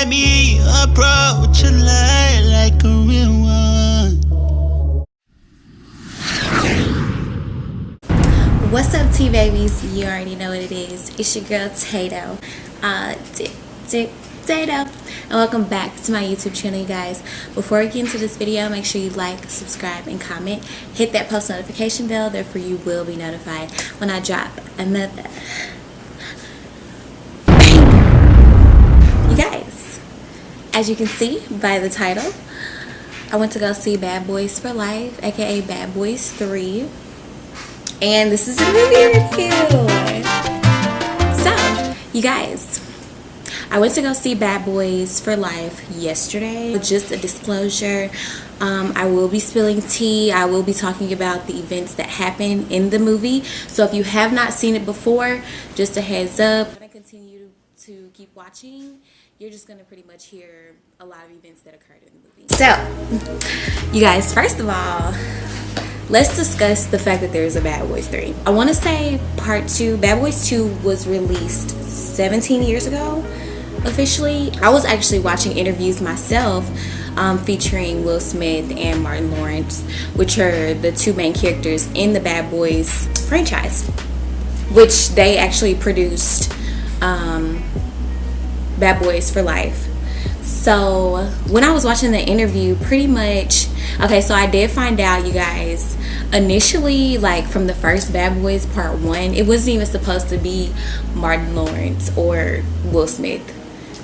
let me approach your light like a real one. What's up, T-Babies? You already know what it is. It's your girl, Tato. Tato. And welcome back to my YouTube channel, you guys. Before we get into this video, make sure you like, subscribe, and comment. Hit that post notification bell, therefore you will be notified when I drop another. You guys, as you can see by the title, I went to go see Bad Boys for Life, aka Bad Boys 3. And this is a movie review. So, you guys, I went to go see Bad Boys for Life yesterday. Just a disclosure, I will be spilling tea. I will be talking about the events that happened in the movie. So if you have not seen it before, just a heads up. I'm going to continue to keep watching. You're just going to pretty much hear a lot of events that occurred in the movie. So, you guys, first of all, let's discuss the fact that there's a Bad Boys 3. I want to say part 2, Bad Boys 2 was released 17 years ago, officially. I was actually watching interviews myself featuring Will Smith and Martin Lawrence, which are the two main characters in the Bad Boys franchise, which they actually produced Bad Boys for Life. So when I was watching the interview, pretty much, okay, so I did find out, you guys, initially, like from the first Bad Boys Part 1, it wasn't even supposed to be Martin Lawrence or Will Smith.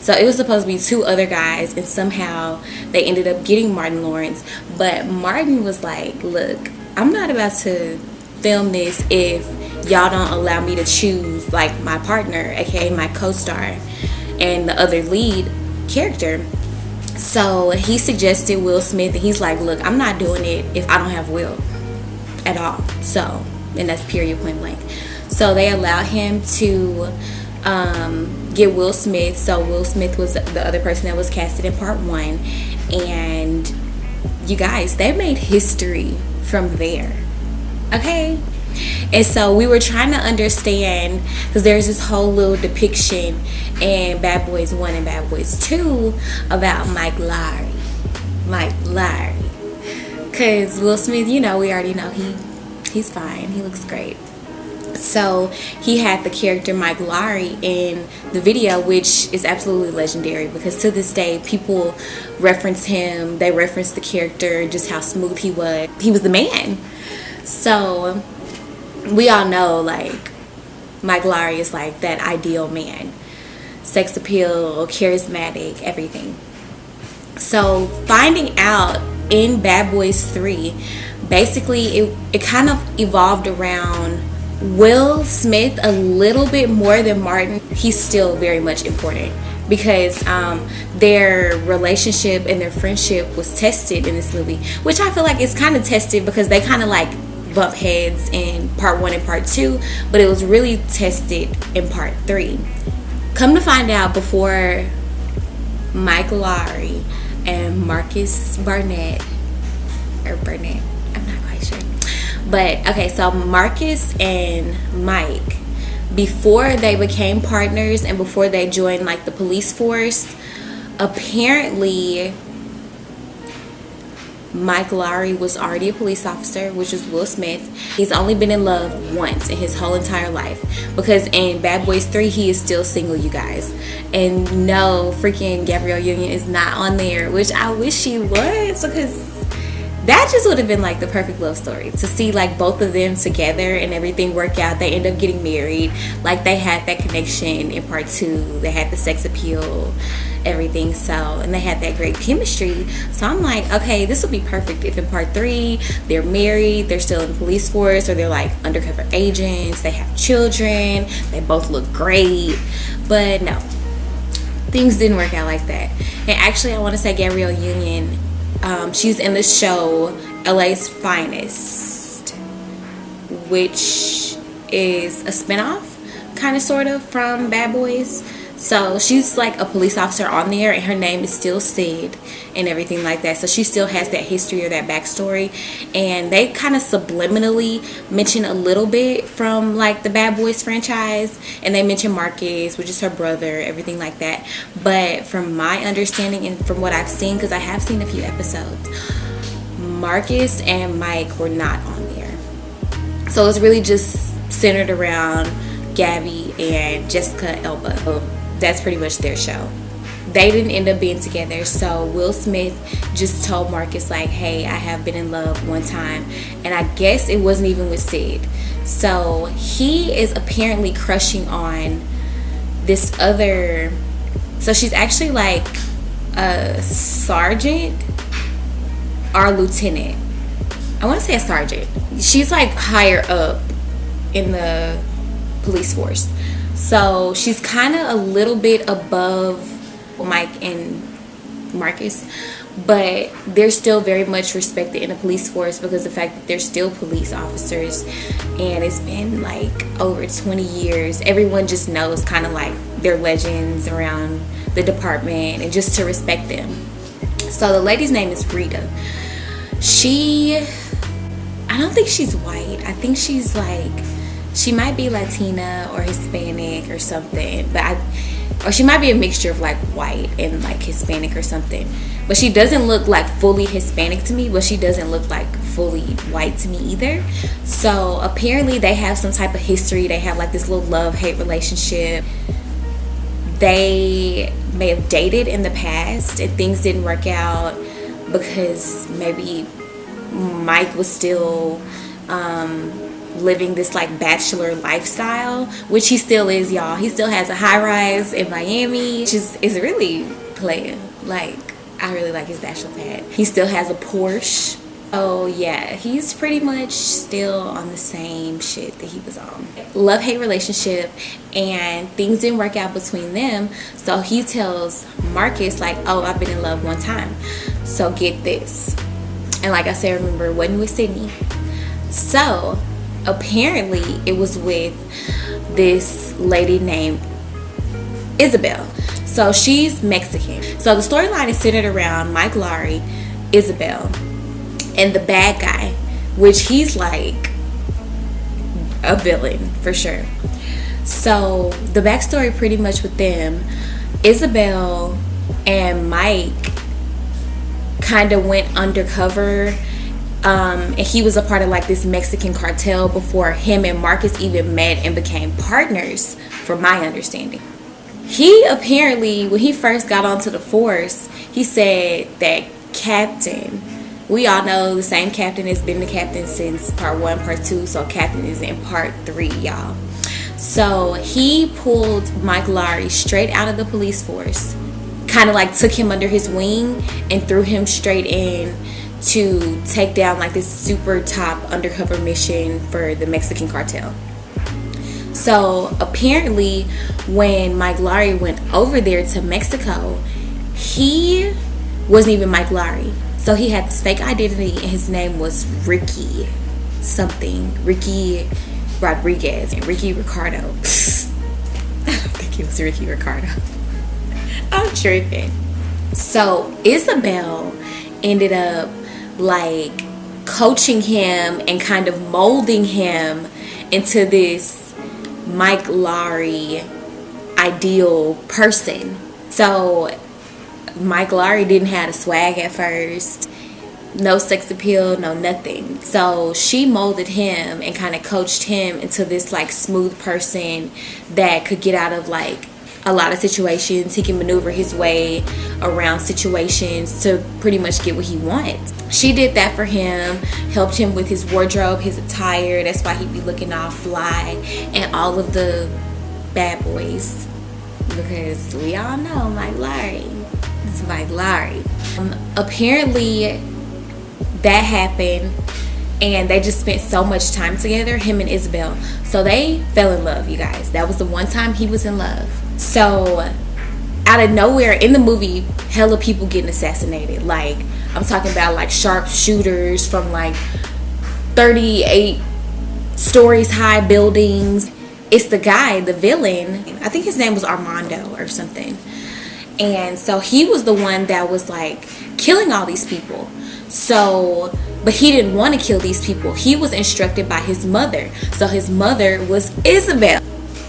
So it was supposed to be two other guys, and somehow they ended up getting Martin Lawrence. But Martin was like, look, I'm not about to film this if y'all don't allow me to choose like my partner, aka my co-star, and the other lead character. So he suggested Will Smith, and he's like, look, I'm not doing it if I don't have Will at all. So, and that's period, point blank. So they allowed him to get Will Smith. So Will Smith was the other person that was casted in part 1, and you guys, they made history from there. Okay. And so we were trying to understand, because there's this whole little depiction in Bad Boys 1 and Bad Boys 2 about Mike Lowrey. Because Will Smith, you know, we already know he's fine. He looks great. So he had the character Mike Lowrey in the video, which is absolutely legendary, because to this day people reference him. They reference the character, just how smooth he was. He was the man. So we all know, like, Mike Lowrey is like that ideal man. Sex appeal, charismatic, everything. So finding out in Bad Boys 3, basically it kind of evolved around Will Smith a little bit more than Martin. He's still very much important, because their relationship and their friendship was tested in this movie, which I feel like it's kind of tested because they kind of like bump heads in part 1 and part 2, but it was really tested in part 3. Come to find out, before Mike Lowrey and Marcus Barnett, I'm not quite sure, but okay, so Marcus and Mike, before they became partners and before they joined like the police force, apparently Mike Lowrey was already a police officer, which was Will Smith. He's only been in love once in his whole entire life, because in Bad Boys 3 he is still single, you guys. And no, freaking Gabrielle Union is not on there, which I wish she was, because that just would have been like the perfect love story, to see like both of them together and everything work out. They end up getting married. Like, they had that connection in part 2. They had the sex appeal, everything. So, and they had that great chemistry. So I'm like, okay, this would be perfect if in part 3 they're married, they're still in the police force, or they're like undercover agents, they have children, they both look great. But no, things didn't work out like that. And actually, I want to say Gabrielle Union, she's in the show LA's Finest, which is a spinoff, kind of, sort of, from Bad Boys. So she's like a police officer on there, and her name is still Sid and everything like that. So she still has that history or that backstory. And they kind of subliminally mention a little bit from like the Bad Boys franchise, and they mention Marcus, which is her brother, everything like that. But from my understanding and from what I've seen, because I have seen a few episodes, Marcus and Mike were not on there. So it's really just centered around Gabby and Jessica Alba. So that's pretty much their show. They didn't end up being together, so Will Smith just told Marcus like, hey, I have been in love one time, and I guess it wasn't even with Sid. So he is apparently crushing on this other, so she's actually like a sergeant or a lieutenant. I want to say a sergeant. She's like higher up in the police force. So she's kind of a little bit above Mike and Marcus, but they're still very much respected in the police force because of the fact that they're still police officers, and it's been like over 20 years. Everyone just knows kind of like they're legends around the department, and just to respect them. So the lady's name is Rita. I don't think she's white. I think she's like, she might be Latina or Hispanic or something, or she might be a mixture of like white and like Hispanic or something. But she doesn't look like fully Hispanic to me, but she doesn't look like fully white to me either. So apparently they have some type of history. They have like this little love-hate relationship. They may have dated in the past and things didn't work out because maybe Mike was still living this like bachelor lifestyle, which he still is, y'all. He still has a high-rise in Miami, which is really playing. Like, I really like his bachelor pad. He still has a Porsche. Oh yeah, he's pretty much still on the same shit that he was on. Love-hate relationship, and things didn't work out between them. So he tells Marcus like, oh, I've been in love one time. So get this. And like I said, remember, it wasn't with Sydney. So apparently it was with this lady named Isabel. So she's Mexican. So the storyline is centered around Mike Lowrey, Isabel, and the bad guy, which he's like a villain for sure. So the backstory pretty much with them, Isabel and Mike kind of went undercover, and he was a part of like this Mexican cartel before him and Marcus even met and became partners, from my understanding. He apparently, when he first got onto the force, he said that Captain, we all know the same Captain has been the Captain since part 1, part 2, so Captain is in part 3, y'all. So he pulled Mike Lowrey straight out of the police force, kind of like took him under his wing and threw him straight in to take down like this super top undercover mission for the Mexican cartel. So apparently when Mike Lowrey went over there to Mexico, he wasn't even Mike Lowrey. So he had this fake identity, and his name was Ricky something, Ricky Rodriguez, and Ricky Ricardo. I don't think it was Ricky Ricardo. I'm tripping. So Isabel ended up like coaching him and kind of molding him into this Mike Lowrey ideal person. So Mike Lowrey didn't have a swag at first, no sex appeal, no nothing. So she molded him and kind of coached him into this like smooth person that could get out of like a lot of situations. He can maneuver his way around situations to pretty much get what he wants. She did that for him, helped him with his wardrobe, his attire. That's why he'd be looking all fly, and all of the bad boys, because we all know Mike Lowrey. It's Mike Lowrey. Apparently that happened, and they just spent so much time together, him and Isabel. So they fell in love, you guys. That was the one time he was in love. So out of nowhere in the movie, hella people getting assassinated. Like, I'm talking about like sharpshooters from like 38 stories high buildings. it's the guy, the villain. I think his name was Armando or something. And so he was the one that was like killing all these people. So, but he didn't want to kill these people. He was instructed by his mother. So his mother was Isabel.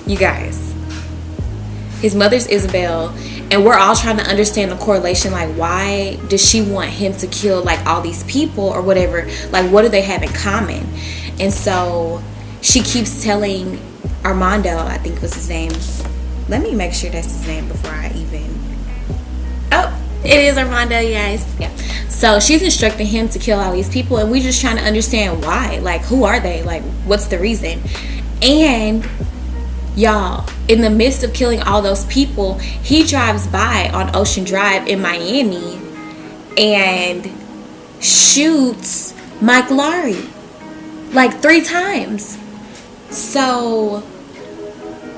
You guys, his mother's Isabel. And we're all trying to understand the correlation. Like, why does she want him to kill like all these people or whatever? Like, what do they have in common? And so she keeps telling Armando, I think was his name. Let me make sure that's his name before I even... Oh, it is Armando, you guys. Yeah. So she's instructing him to kill all these people, and we're just trying to understand why. Like, who are they? Like, what's the reason? And y'all, in the midst of killing all those people, he drives by on Ocean Drive in Miami and shoots Mike Lowrey like 3 times. So,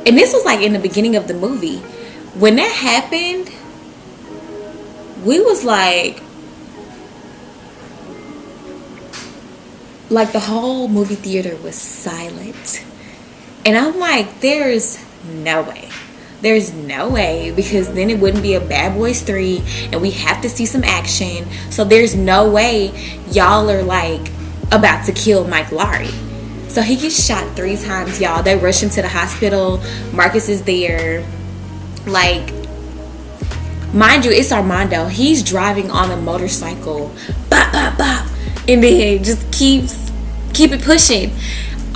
and this was like in the beginning of the movie. When that happened, we was like the whole movie theater was silent. And I'm like, there's no way. There's no way, because then it wouldn't be a Bad Boys 3 and we have to see some action. So there's no way y'all are like about to kill Mike Lowrey. So he gets shot 3 times, y'all. They rush him to the hospital. Marcus is there. Like, mind you, it's Armando. He's driving on a motorcycle. Bop, bop, bop. And then just keep it pushing.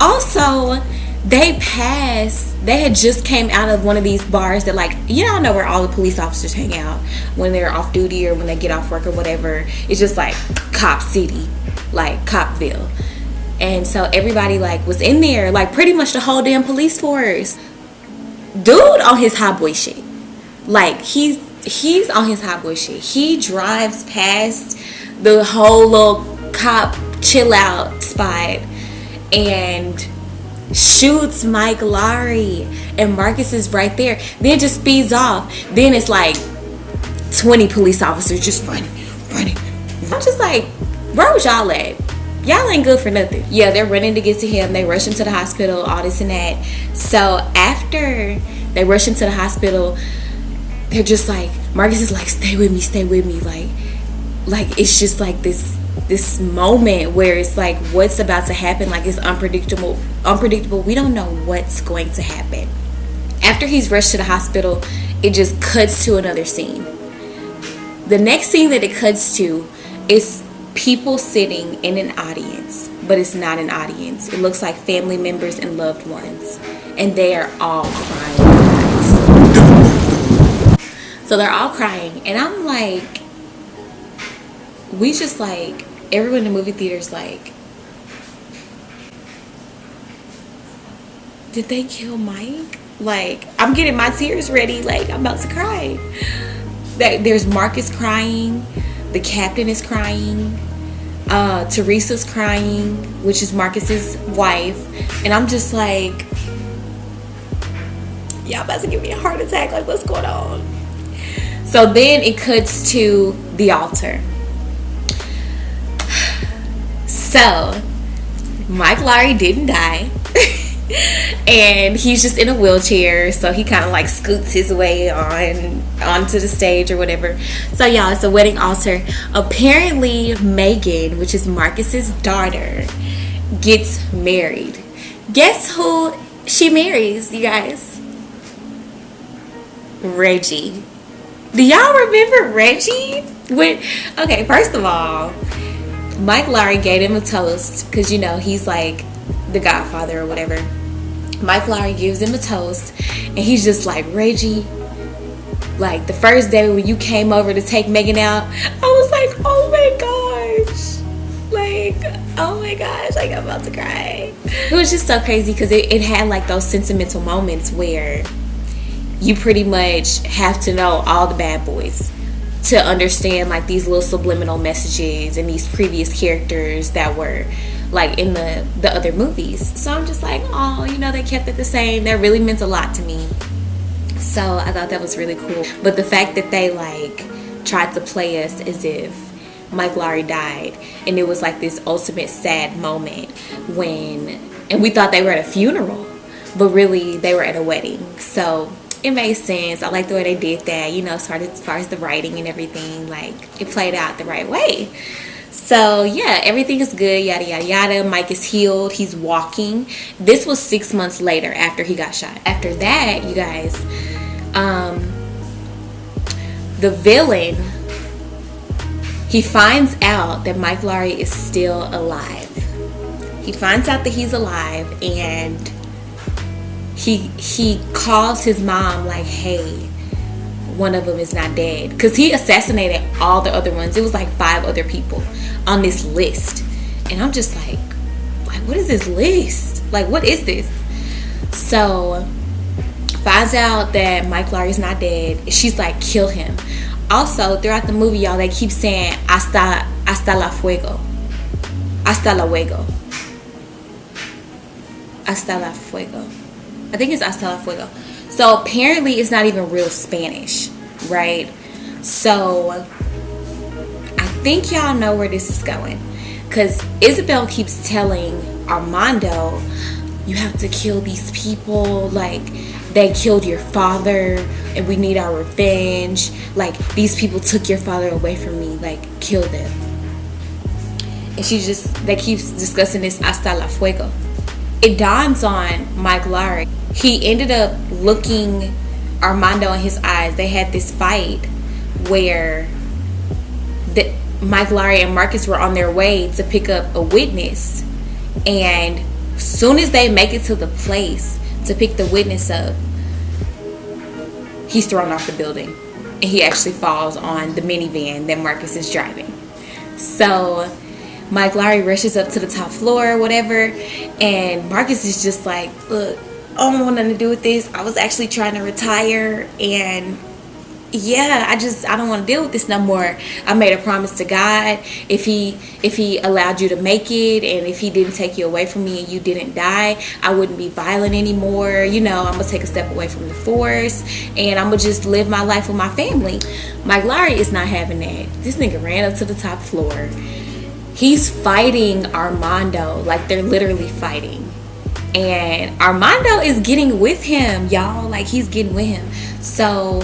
Also, they had just came out of one of these bars that, like, you don't know where all the police officers hang out when they're off duty or when they get off work or whatever. It's just like Cop City, like Copville. And so everybody like was in there, like pretty much the whole damn police force. Dude on his hot boy shit. Like he's on his hot boy shit. He drives past the whole little cop chill out spot and shoots Mike Lowrey, and Marcus is right there. Then just speeds off. Then it's like 20 police officers just running. I'm just like, where was y'all at? Y'all ain't good for nothing. Yeah, they're running to get to him. They rush him to the hospital, all this and that. So after they rush him to the hospital, they're just like, Marcus is like, stay with me. Like it's just like this moment where it's like, what's about to happen? Like, it's unpredictable. We don't know what's going to happen. After he's rushed to the hospital, it just cuts to another scene. The next scene that it cuts to is people sitting in an audience, but it's not an audience. It looks like family members and loved ones, and they are all crying. So they're all crying, and I'm like, we just like, everyone in the movie theater's like, did they kill Mike? Like, I'm getting my tears ready, like I'm about to cry. There's Marcus crying, the captain is crying, Teresa's crying, which is Marcus's wife, and I'm just like, y'all about to give me a heart attack, like what's going on? So then it cuts to the altar. So Mike Lowrey didn't die. And he's just in a wheelchair, so he kind of like scoots his way onto the stage or whatever. So y'all, it's a wedding altar. Apparently Megan, which is Marcus's daughter, gets married. Guess who she marries, you guys? Reggie. Do y'all remember Reggie? Okay, first of all, Mike Lowrey gave him a toast because, you know, he's like the godfather or whatever. Mike Lowrey gives him a toast, and he's just like, Reggie, like the first day when you came over to take Megan out, I was like, oh my gosh, like, oh my gosh, like I'm about to cry. It was just so crazy because it had like those sentimental moments where you pretty much have to know all the bad boys to understand like these little subliminal messages and these previous characters that were like in the other movies. So I'm just like, oh, you know, they kept it the same. That really meant a lot to me. So I thought that was really cool. But the fact that they like tried to play us as if Mike Lowrey died, and it was like this ultimate sad moment and we thought they were at a funeral, but really they were at a wedding. So it made sense. I like the way they did that, you know, as far as the writing and everything. Like, it played out the right way. So yeah, everything is good, yada yada yada. Mike is healed, he's walking. This was 6 months later after he got shot. After that, you guys, the villain, he finds out that Mike Lowrey is still alive. He finds out that he's alive, and he calls his mom like, hey, one of them is not dead, because he assassinated all the other ones. It was like 5 other people on this list, and I'm just like what is this list? Like, what is this? So finds out that Mike Lowrey's not dead. She's like, kill him. Also, throughout the movie, y'all, they keep saying hasta la fuego, hasta luego, hasta la fuego. I think it's hasta la fuego. So apparently it's not even real Spanish, right? So I think y'all know where this is going, because Isabel keeps telling Armando, you have to kill these people, like they killed your father and we need our revenge, like these people took your father away from me, like kill them. And they keep discussing this hasta la fuego. It dawns on Mike Lowrey, he ended up looking Armando in his eyes. They had this fight where Mike Lowrey and Marcus were on their way to pick up a witness, and soon as they make it to the place to pick the witness up, he's thrown off the building, and he actually falls on the minivan that Marcus is driving. So Mike Lowrey rushes up to the top floor or whatever, and Marcus is just like, look, I don't want nothing to do with this. I was actually trying to retire, and yeah, I don't want to deal with this no more. I made a promise to God, if he allowed you to make it, and if he didn't take you away from me and you didn't die, I wouldn't be violent anymore. You know, I'm gonna take a step away from the force, and I'm gonna just live my life with my family. Mike Lowrey is not having that. This nigga ran up to the top floor. He's fighting Armando, like they're literally fighting. And Armando is getting with him, y'all. Like, he's getting with him. So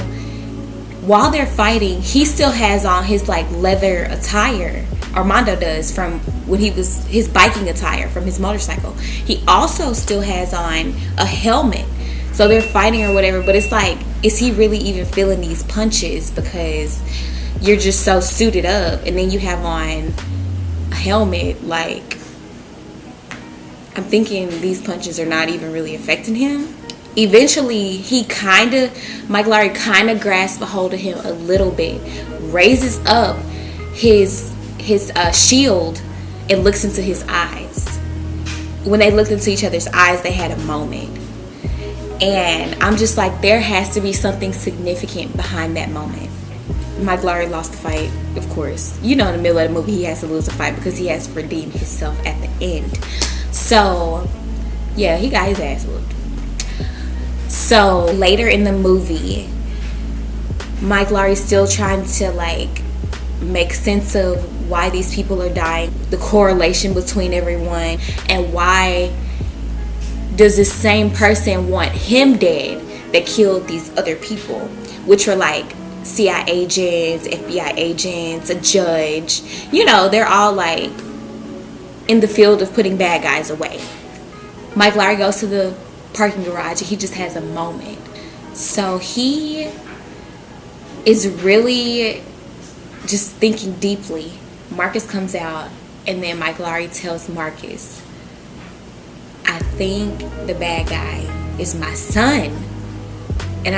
while they're fighting, he still has on his like leather attire. Armando does, from when he was his biking attire from his motorcycle. He also still has on a helmet. So they're fighting or whatever, but it's like, is he really even feeling these punches? Because you're just so suited up, and then you have on a helmet. Like, I'm thinking these punches are not even really affecting him. Eventually, Mike Lowrey kind of grasps a hold of him a little bit, raises up his shield, and looks into his eyes. When they looked into each other's eyes, they had a moment. And I'm just like, there has to be something significant behind that moment. Mike Lowrey lost the fight, of course. You know, in the middle of the movie, he has to lose the fight because he has to redeem himself at the end. So, yeah, he got his ass whooped. So, later in the movie, Mike Lowrey's still trying to, like, make sense of why these people are dying, the correlation between everyone, and why does this same person want him dead that killed these other people, which were, like, CIA agents, FBI agents, a judge. You know, they're all, like, in the field of putting bad guys away. Mike Lowrey goes to the parking garage and he just has a moment. So he is really just thinking deeply. Marcus comes out, and then Mike Lowrey tells Marcus, I think the bad guy is my son. And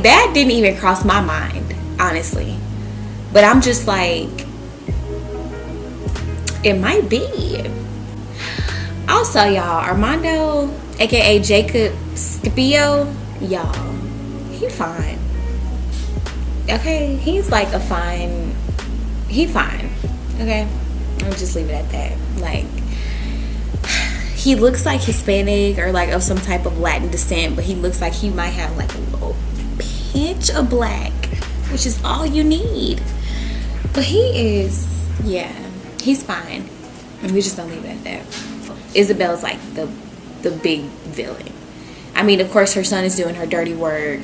that didn't even cross my mind, honestly. But I'm just like, it might be. Also, y'all, Armando, aka Jacob Scipio, y'all, he fine. Okay, he's like he fine. Okay, I'll just leave it at that. Like, he looks like Hispanic or like of some type of Latin descent, but he looks like he might have like a little pinch of black, which is all you need. But he is, yeah, he's fine. And we just don't leave it at that. Isabel's like the big villain. I mean, of course, her son is doing her dirty work,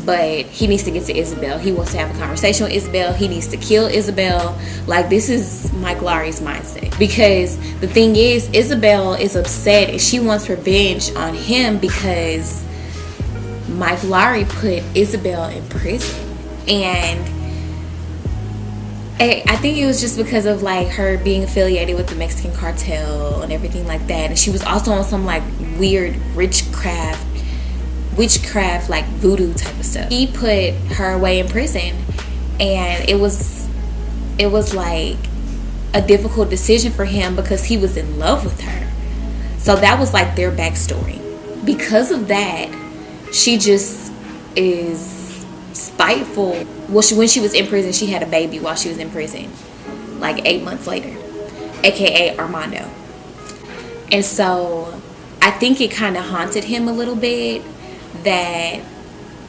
but he needs to get to Isabel. He wants to have a conversation with Isabel. He needs to kill Isabel. Like, this is Mike Lowrey's mindset. Because the thing is, Isabel is upset and she wants revenge on him because Mike Lowrey put Isabel in prison. And I think it was just because of like her being affiliated with the Mexican cartel and everything like that. And she was also on some like weird witchcraft like voodoo type of stuff. He put her away in prison, and it was like a difficult decision for him because he was in love with her. So that was like their backstory. Because of that, she just is spiteful. Well, when she was in prison, she had a baby while she was in prison, like 8 months later, aka Armando. And so I think it kind of haunted him a little bit that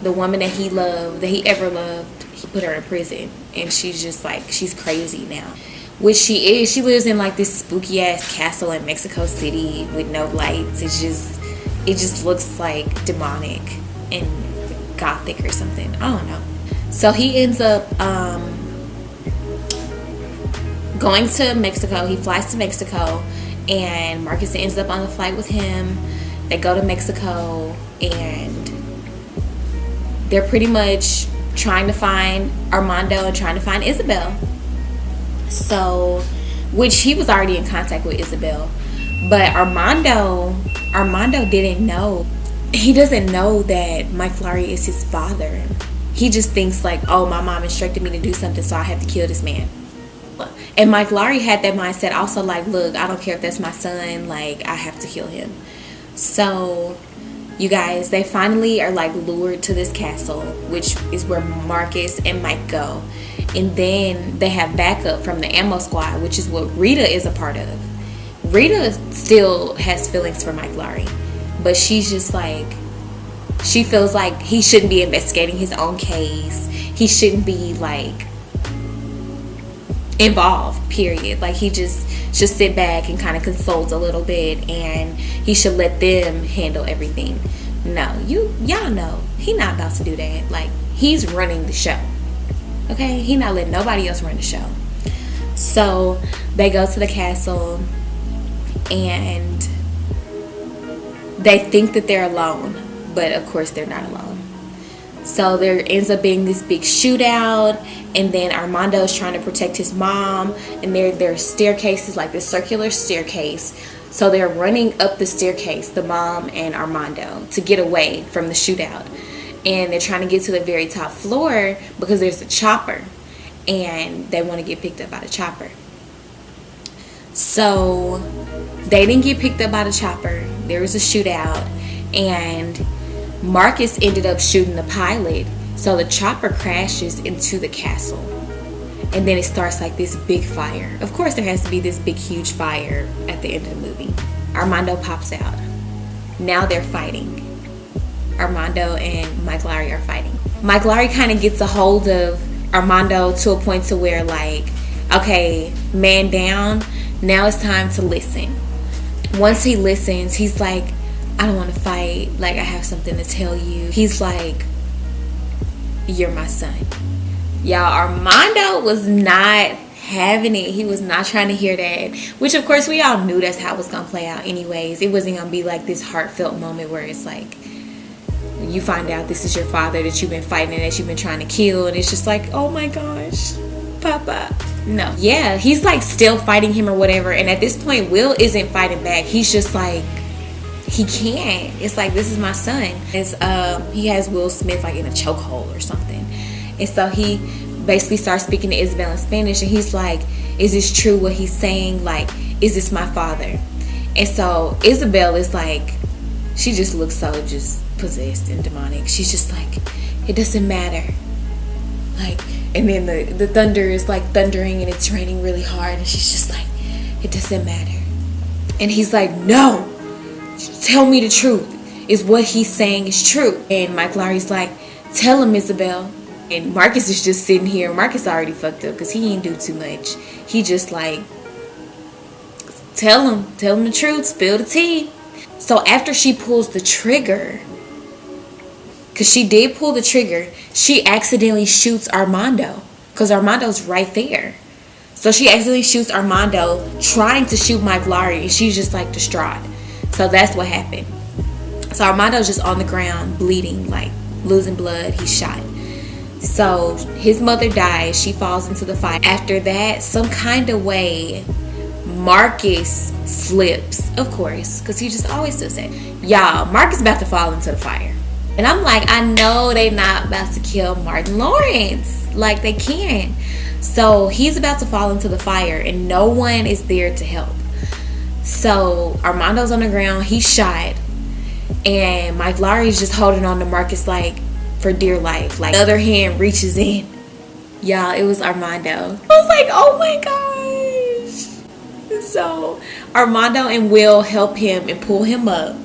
the woman that he loved, that he ever loved, he put her in prison, and she's just like, she's crazy now, which she is. She lives in like this spooky ass castle in Mexico City with no lights. It just looks like demonic and gothic or something. I don't know. So he ends up going to Mexico. He flies to Mexico, and Marcus ends up on the flight with him. They go to Mexico, and they're pretty much trying to find Armando and trying to find Isabel. So, which he was already in contact with Isabel, but Armando didn't know. He doesn't know that Mike Lowrey is his father. He just thinks like, oh, my mom instructed me to do something, so I have to kill this man. And Mike Lowrey had that mindset also, like, look, I don't care if that's my son, like, I have to kill him. So, you guys, they finally are like lured to this castle, which is where Marcus and Mike go. And then they have backup from the ammo squad, which is what Rita is a part of. Rita still has feelings for Mike Lowrey, but she's just like, she feels like he shouldn't be investigating his own case. He shouldn't be like involved, period. Like, he just should sit back and kind of consult a little bit, and he should let them handle everything. No, y'all know he not about to do that. Like, he's running the show, okay? He not letting nobody else run the show. So they go to the castle, and they think that they're alone, but of course they're not alone. So there ends up being this big shootout, and then Armando is trying to protect his mom, and there are staircases, like this circular staircase. So they're running up the staircase, the mom and Armando, to get away from the shootout. And they're trying to get to the very top floor because there's a chopper, and they want to get picked up by the chopper. So they didn't get picked up by the chopper. There was a shootout, and Marcus ended up shooting the pilot, so the chopper crashes into the castle, and then it starts like this big fire. Of course there has to be this big huge fire at the end of the movie. Armando pops out. Now they're fighting. Armando and Mike Lowrey are fighting. Mike Lowrey kind of gets a hold of Armando to a point to where, like, okay, man down, now it's time to listen. Once he listens, he's like, I don't want to fight, like, I have something to tell you. He's like, you're my son. Y'all, Armando was not having it. He was not trying to hear that, which of course we all knew that's how it was gonna play out anyways. It wasn't gonna be like this heartfelt moment where it's like, when you find out this is your father that you've been fighting and that you've been trying to kill, and it's just like, oh my gosh, Papa. No. Yeah, he's like still fighting him or whatever, and at this point Will isn't fighting back. He's just like, he can't. It's like, this is my son. He has Will Smith like in a chokehold or something, and so he basically starts speaking to Isabel in Spanish, and he's like, is this true what he's saying? Like, is this my father? And so Isabel is like, she just looks so just possessed and demonic. She's just like, it doesn't matter. Like, and then the thunder is like thundering, and it's raining really hard, and she's just like, it doesn't matter. And he's like, no, tell me the truth. Is what he's saying is true? And Mike Lowrey's like, tell him, Isabel. And Marcus is just sitting here. Marcus already fucked up because he ain't do too much. He just like, tell him the truth, spill the tea. So after she pulls the trigger, because she did pull the trigger, she accidentally shoots Armando because Armando's right there. So she accidentally shoots Armando trying to shoot Mike Lowrey, and she's just like distraught. So that's what happened. So Armando's just on the ground bleeding, like losing blood. He's shot. So his mother dies. She falls into the fire. After that, some kind of way, Marcus slips, of course, because he just always does that. Y'all, Marcus about to fall into the fire. And I'm like, I know they not about to kill Martin Lawrence. Like, they can't. So he's about to fall into the fire, and no one is there to help. So Armando's on the ground. He's shot. And Mike Lowrey's just holding on to Marcus, like, for dear life. Like, the other hand reaches in. Y'all, it was Armando. I was like, oh my gosh. So Armando and Will help him and pull him up.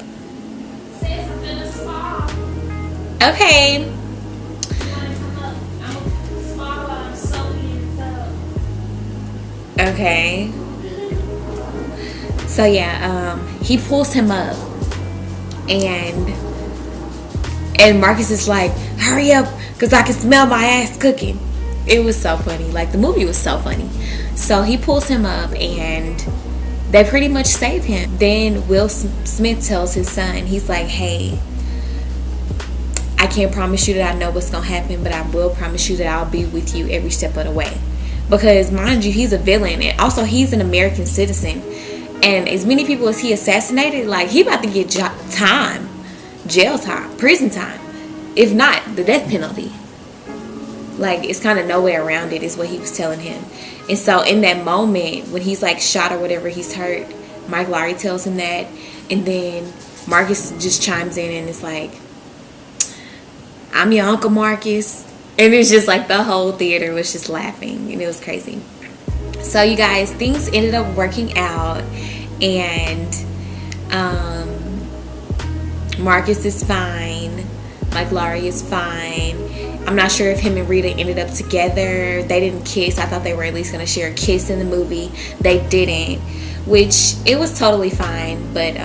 Okay. Okay. So yeah, he pulls him up, and Marcus is like, hurry up, because I can smell my ass cooking. It was so funny. Like, the movie was so funny. So he pulls him up, and they pretty much save him. Then Will Smith tells his son, he's like, hey, I can't promise you that I know what's going to happen, but I will promise you that I'll be with you every step of the way. Because, mind you, he's a villain, and also he's an American citizen. And as many people as he assassinated, like, he about to get time. Jail time, prison time, if not the death penalty. Like, it's kind of no way around it, is what he was telling him. And so in that moment when he's like shot or whatever, he's hurt, Mike Lowrey tells him that, and then Marcus just chimes in and is like, I'm your Uncle Marcus. And it's just like the whole theater was just laughing, and it was crazy. So you guys, things ended up working out, and Marcus is fine. Mike Lowrey is fine. I'm not sure if him and Rita ended up together. They didn't kiss. I thought they were at least going to share a kiss in the movie. They didn't, which it was totally fine. But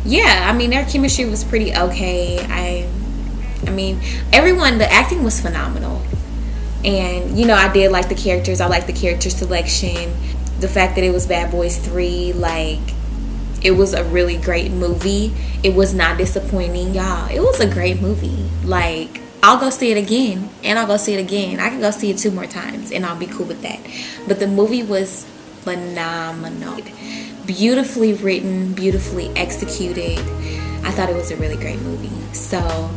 yeah, I mean, their chemistry was pretty okay. I mean, everyone, the acting was phenomenal. And, you know, I did like the characters. I liked the character selection. The fact that it was Bad Boys 3, like, it was a really great movie. It was not disappointing, y'all. It was a great movie. Like, I'll go see it again, and I'll go see it again. I can go see it 2 more times, and I'll be cool with that. But the movie was phenomenal. Beautifully written, beautifully executed. I thought it was a really great movie. So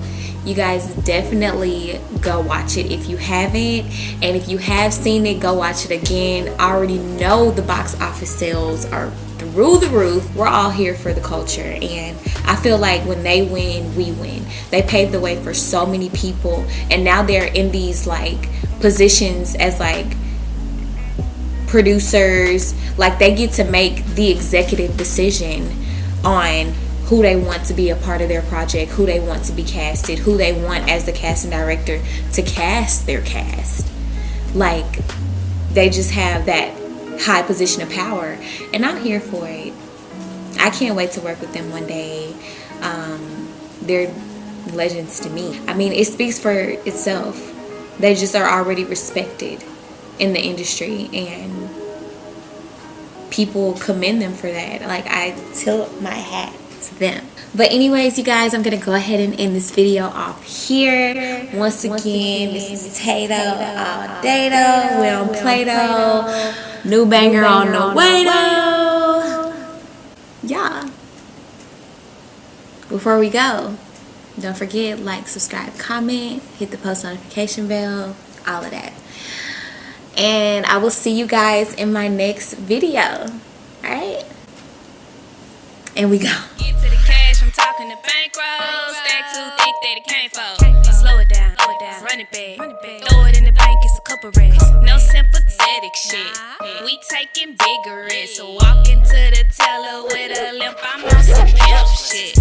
you guys definitely go watch it if you haven't. And if you have seen it, go watch it again. I already know the box office sales are through the roof. We're all here for the culture, and I feel like when they win, we win. They paved the way for so many people, and now they're in these like positions as like producers. Like, they get to make the executive decision on who they want to be a part of their project, who they want to be casted, who they want as the casting director to cast their cast. Like, they just have that high position of power, and I'm here for it. I can't wait to work with them one day. They're legends to me. I mean, it speaks for itself. They just are already respected in the industry, and people commend them for that. Like, I tilt my hat to them. But anyways, you guys, I'm gonna go ahead and end this video off here. Once again, this is Tato all Dato. We're on Play-Doh. New banger on the way though. Yeah. Before we go, don't forget, like, subscribe, comment, hit the post notification bell, all of that. And I will see you guys in my next video. Alright? And we go. Get to the cash, I'm talking to bankroll. Stack too thick that it can't fold. Slow it down, run it back. Throw it in the bank, it's a couple racks. No sympathetic shit. We taking bigger risks. So walk into the teller with a limp, I'm on some pimp shit.